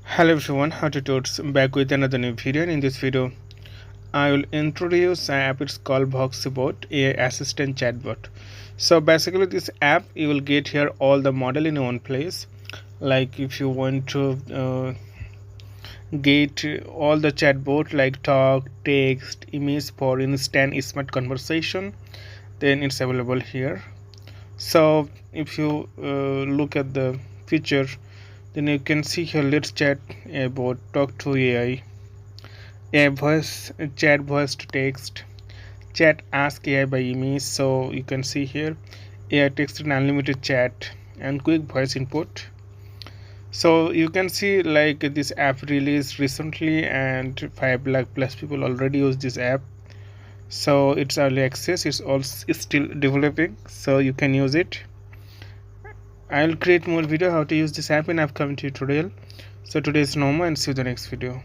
Hello everyone, how to totes back with another new video. And in this video I will introduce an app. It's called VoxyBot, a assistant chatbot. So basically this app, you will get here all the model in one place. Like if you want to get all the chatbot like talk, text, image for instant smart conversation, then it's available here. So if you look at the feature, then you can see here, let's chat about talk to AI voice, chat voice to text, chat ask AI by image. So you can see here AI text and unlimited chat and quick voice input. So you can see like this app released recently and 5 lakh plus people already use this app. So it's early access, it's still developing, so you can use it. I'll create more video how to use this app in upcoming tutorial. So today is normal and see you in the next video.